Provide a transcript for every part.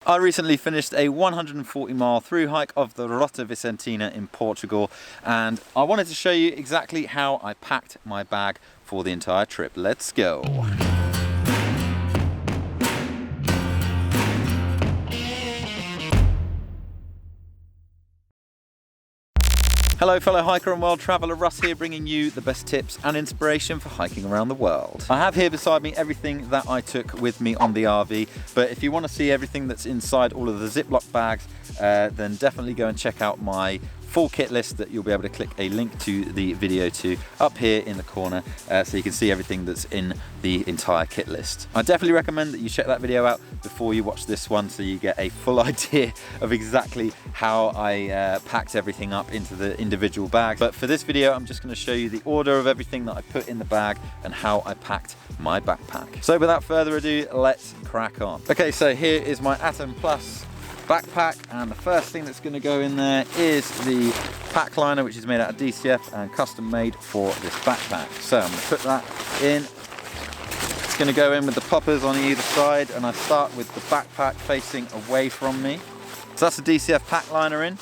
I recently finished a 140-mile through hike of the Rota Vicentina in Portugal, and I wanted to show you exactly how I packed my bag for the entire trip. Let's go. Hello fellow hiker and world traveller, Russ here, bringing you the best tips and inspiration for hiking around the world. I have here beside me everything that I took with me on the RV, but if you want to see everything that's inside all of the Ziploc bags, then definitely go and check out my full kit list that you'll be able to click a link to the video to up here in the corner, so you can see everything that's in the entire kit list. I definitely recommend that you check that video out before you watch this one, so you get a full idea of exactly how I packed everything up into the individual bags. But for this video, I'm just going to show you the order of everything that I put in the bag and how I packed my backpack. So without further ado, let's crack on. Okay, so here is my Atom Plus backpack, and the first thing that's going to go in there is the pack liner, which is made out of DCF and custom made for this backpack. So I'm going to put that in. It's going to go in with the poppers on either side, and I start with the backpack facing away from me. So that's the DCF pack liner in.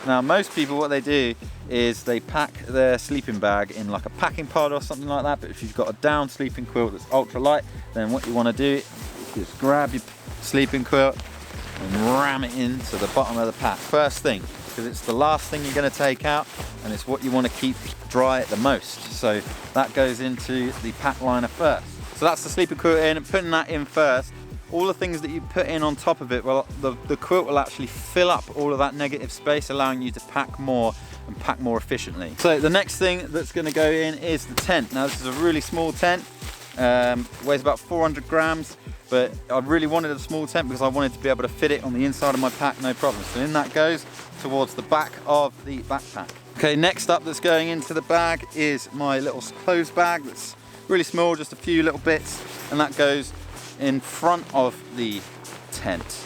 Now most people, what they do is they pack their sleeping bag in like a packing pod or something like that, but if you've got a down sleeping quilt that's ultra light, then what you want to do is just grab your sleeping quilt and ram it into the bottom of the pack first thing, because it's the last thing you're going to take out and it's what you want to keep dry the most. So that goes into the pack liner first. So that's the sleeping quilt in, and putting that in first, all the things that you put in on top of it, well, the quilt will actually fill up all of that negative space, allowing you to pack more and pack more efficiently. So the next thing that's going to go in is the tent. Now this is a really small tent, weighs about 400 grams. But I really wanted a small tent because I wanted to be able to fit it on the inside of my pack, no problem. So in that goes towards the back of the backpack. Okay, next up that's going into the bag is my little clothes bag that's really small, just a few little bits, and that goes in front of the tent.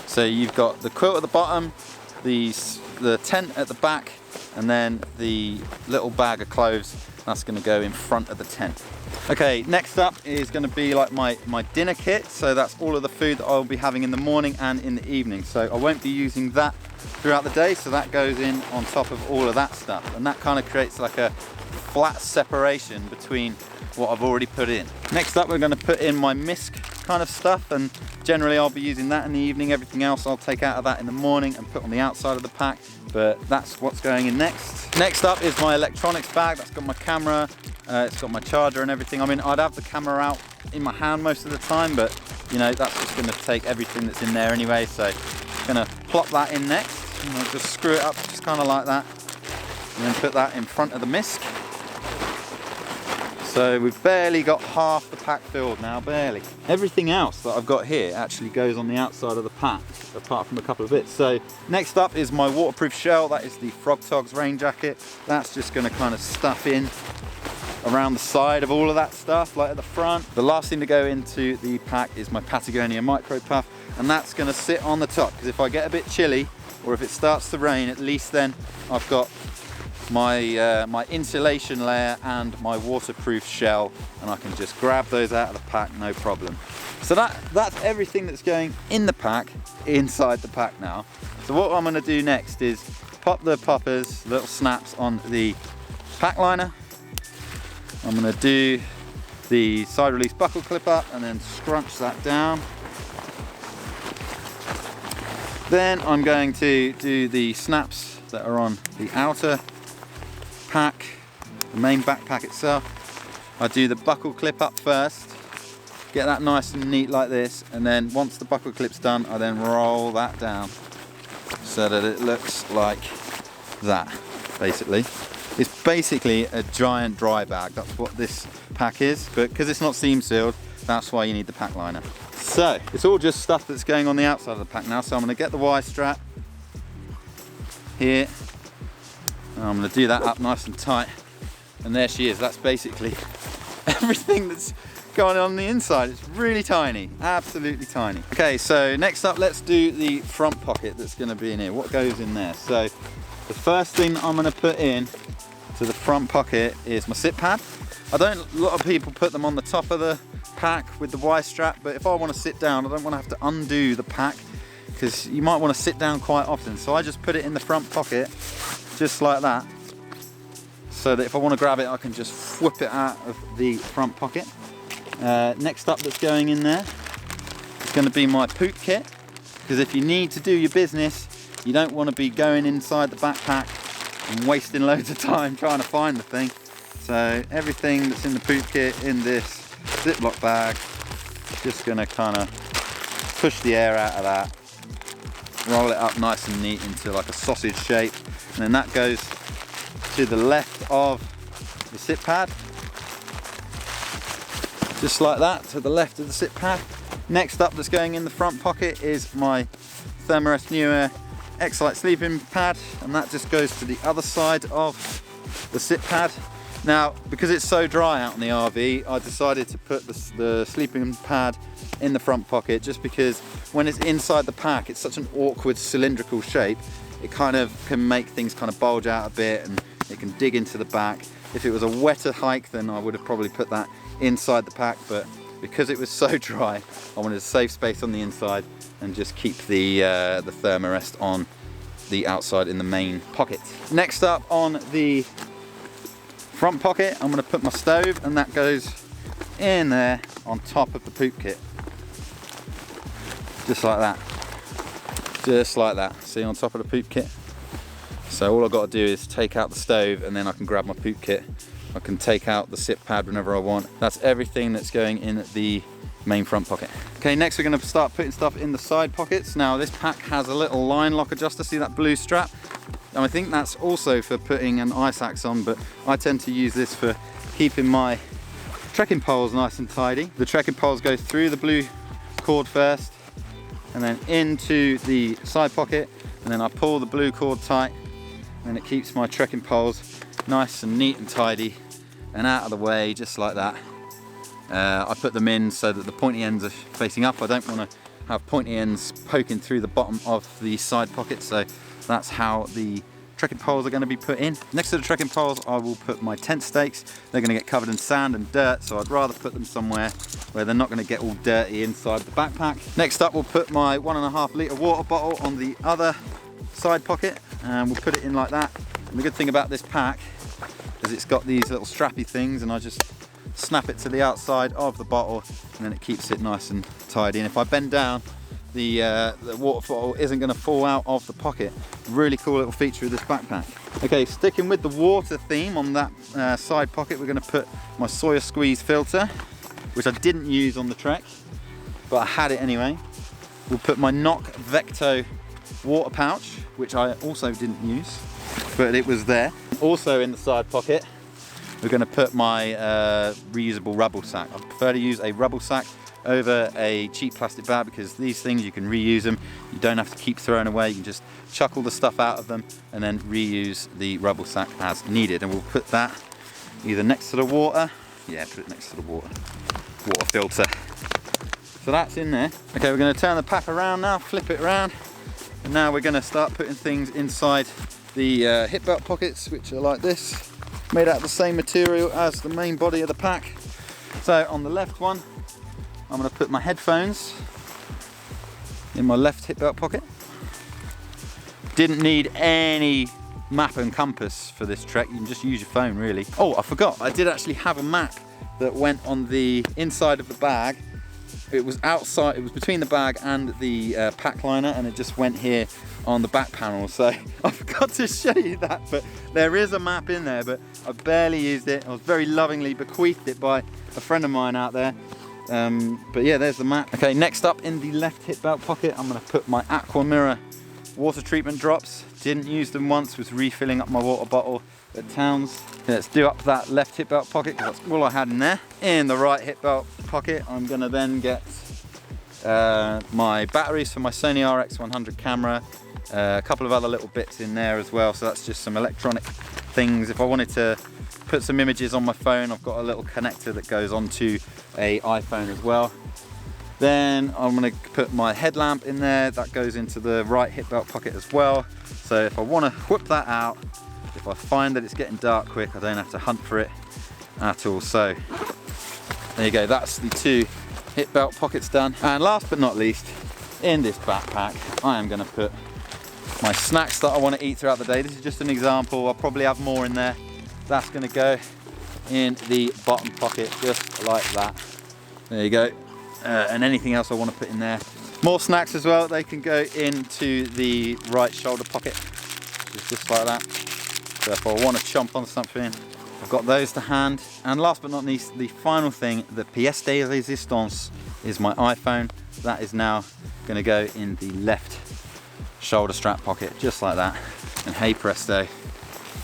So you've got the quilt at the bottom, the tent at the back, and then the little bag of clothes that's going to go in front of the tent. Okay, next up is going to be like my dinner kit. So that's all of the food that I'll be having in the morning and in the evening. So I won't be using that throughout the day, so that goes in on top of all of that stuff, and that kind of creates like a flat separation between what I've already put in. Next up, we're going to put in my mist kind of stuff, and generally I'll be using that in the evening. Everything else I'll take out of that in the morning and put on the outside of the pack, but that's what's going in next. Next up is my electronics bag. That's got my camera, it's got my charger and everything. I mean, I'd have the camera out in my hand most of the time, but you know, that's just going to take everything that's in there anyway, so I'm going to plop that in next, and I'll just screw it up just kind of like that, and then put that in front of the mist. So we've barely got half the pack filled now, barely. Everything else that I've got here actually goes on the outside of the pack, apart from a couple of bits. So next up is my waterproof shell. That is the Frog Togs rain jacket. That's just going to kind of stuff in around the side of all of that stuff, like at the front. The last thing to go into the pack is my Patagonia micro puff, and that's going to sit on the top, because if I get a bit chilly or if it starts to rain, at least then I've got my my insulation layer and my waterproof shell, and I can just grab those out of the pack, no problem. So that's everything that's going in the pack, inside the pack now. So what I'm going to do next is pop the poppers, little snaps on the pack liner. I'm going to do the side release buckle clip up and then scrunch that down. Then I'm going to do the snaps that are on the outer pack, the main backpack itself. I do the buckle clip up first, get that nice and neat like this, and then once the buckle clip's done, I then roll that down so that it looks like that, basically. It's basically a giant dry bag. That's what this pack is, but because it's not seam sealed, that's why you need the pack liner. So it's all just stuff that's going on the outside of the pack now. So I'm going to get the Y strap here, and I'm going to do that up nice and tight, and there she is. That's basically everything that's going on the inside. It's really tiny, absolutely tiny. Okay, so next up, let's do the front pocket that's going to be in here. What goes in there? So the first thing I'm going to put in to the front pocket is my sit pad. A lot of people put them on the top of the pack with the Y strap, but if I want to sit down, I don't want to have to undo the pack because you might want to sit down quite often. So I just put it in the front pocket, just like that, so that if I want to grab it, I can just whip it out of the front pocket. Next up that's going in there is going to be my poop kit, because if you need to do your business, you don't want to be going inside the backpack and wasting loads of time trying to find the thing. So everything that's in the poop kit in this Ziploc bag, just going to kind of push the air out of that, roll it up nice and neat into like a sausage shape, and then that goes to the left of the sit pad, just like that, to the left of the sit pad. Next up that's going in the front pocket is my Thermarest Newer X-Lite sleeping pad, and that just goes to the other side of the sit pad. Now, because it's so dry out in the RV, I decided to put the sleeping pad in the front pocket, just because when it's inside the pack, it's such an awkward cylindrical shape. It kind of can make things kind of bulge out a bit, and it can dig into the back. If it was a wetter hike, then I would have probably put that inside the pack, but because it was so dry, I wanted to save space on the inside and just keep the Thermarest on the outside in the main pocket. Next up on the front pocket, I'm going to put my stove, and that goes in there on top of the poop kit, just like that, just like that. See, on top of the poop kit. So all I've got to do is take out the stove, and then I can grab my poop kit. I can take out the sit pad whenever I want. That's everything that's going in the main front pocket. Okay, next we're going to start putting stuff in the side pockets. Now this pack has a little line lock adjuster, see that blue strap? And I think that's also for putting an ice axe on, but I tend to use this for keeping my trekking poles nice and tidy. The trekking poles go through the blue cord first, and then into the side pocket, and then I pull the blue cord tight, and it keeps my trekking poles nice and neat and tidy and out of the way, just like that. I put them in so that the pointy ends are facing up. I don't want to have pointy ends poking through the bottom of the side pocket, so that's how the trekking poles are going to be put in. Next to the trekking poles, I will put my tent stakes. They're going to get covered in sand and dirt, so I'd rather put them somewhere where they're not going to get all dirty inside the backpack. Next up, we'll put my 1.5 litre water bottle on the other side pocket, and we'll put it in like that. And the good thing about this pack is it's got these little strappy things, and I just snap it to the outside of the bottle, and then it keeps it nice and tidy. And if I bend down, the water bottle isn't going to fall out of the pocket. Really cool little feature of this backpack. Okay, sticking with the water theme on that side pocket, we're going to put my Sawyer Squeeze filter, which I didn't use on the trek, but I had it anyway. We'll put my Nock Vecto water pouch, which I also didn't use, but it was there. Also in the side pocket, we're going to put my reusable rubble sack. I prefer to use a rubble sack over a cheap plastic bag, because these things, you can reuse them. You don't have to keep throwing away. You can just chuck all the stuff out of them and then reuse the rubble sack as needed. And we'll put that either next to the water. Yeah, put it next to the water filter. So that's in there. Okay, we're going to turn the pack around now, flip it around. And now we're going to start putting things inside the hip belt pockets, which are like this, made out of the same material as the main body of the pack. So on the left one, I'm going to put my headphones in my left hip belt pocket. Didn't need any map and compass for this trek, you can just use your phone really. Oh, I forgot, I did actually have a map that went on the inside of the bag. It was outside, it was between the bag and the pack liner, and it just went here on the back panel. So I forgot to show you that, but there is a map in there, but I barely used it. I was very lovingly bequeathed it by a friend of mine out there. But yeah, there's the map. Okay, next up in the left hip belt pocket, I'm going to put my Aqua Mirror water treatment drops. Didn't use them once, was refilling up my water bottle at Towns. Let's do up that left hip belt pocket, because that's all I had in there. In the right hip belt pocket, I'm going to then get my batteries for my Sony RX100 camera, a couple of other little bits in there as well, so that's just some electronic things. If I wanted to put some images on my phone, I've got a little connector that goes onto a iPhone as well. Then I'm going to put my headlamp in there, that goes into the right hip belt pocket as well. So if I want to whip that out, if I find that it's getting dark quick, I don't have to hunt for it at all. So There you go, that's the 2 hip belt pockets done. And last but not least, in this backpack, I am gonna put my snacks that I want to eat throughout the day. This is just an example, I'll probably have more in there. That's gonna go in the bottom pocket, just like that. There you go. And anything else I want to put in there. More snacks as well, they can go into the right shoulder pocket, just like that. So if I want to chomp on something, I've got those to hand. And last but not least, the final thing, the pièce de résistance, is my iPhone. That is now going to go in the left shoulder strap pocket, just like that. And hey presto,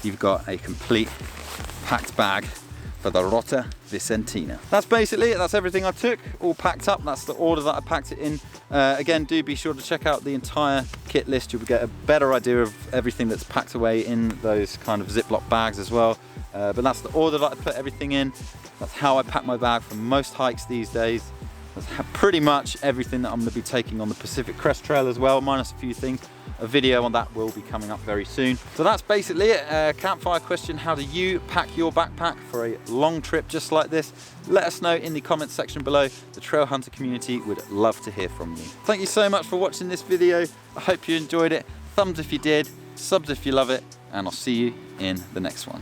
you've got a complete packed bag for the Rota Vicentina. That's basically it, that's everything I took, all packed up. That's the order that I packed it in. Again, do be sure to check out the entire kit list. You'll get a better idea of everything that's packed away in those kind of Ziploc bags as well. But that's the order that I put everything in. That's how I pack my bag for most hikes these days. That's pretty much everything that I'm going to be taking on the Pacific Crest Trail as well, minus a few things. A video on that will be coming up very soon. So that's basically it. Campfire question, how do you pack your backpack for a long trip just like this? Let us know in the comments section below. The trail hunter community would love to hear from you. Thank you so much for watching this video. I hope you enjoyed it. Thumbs if you did, subs if you love it, and I'll see you in the next one.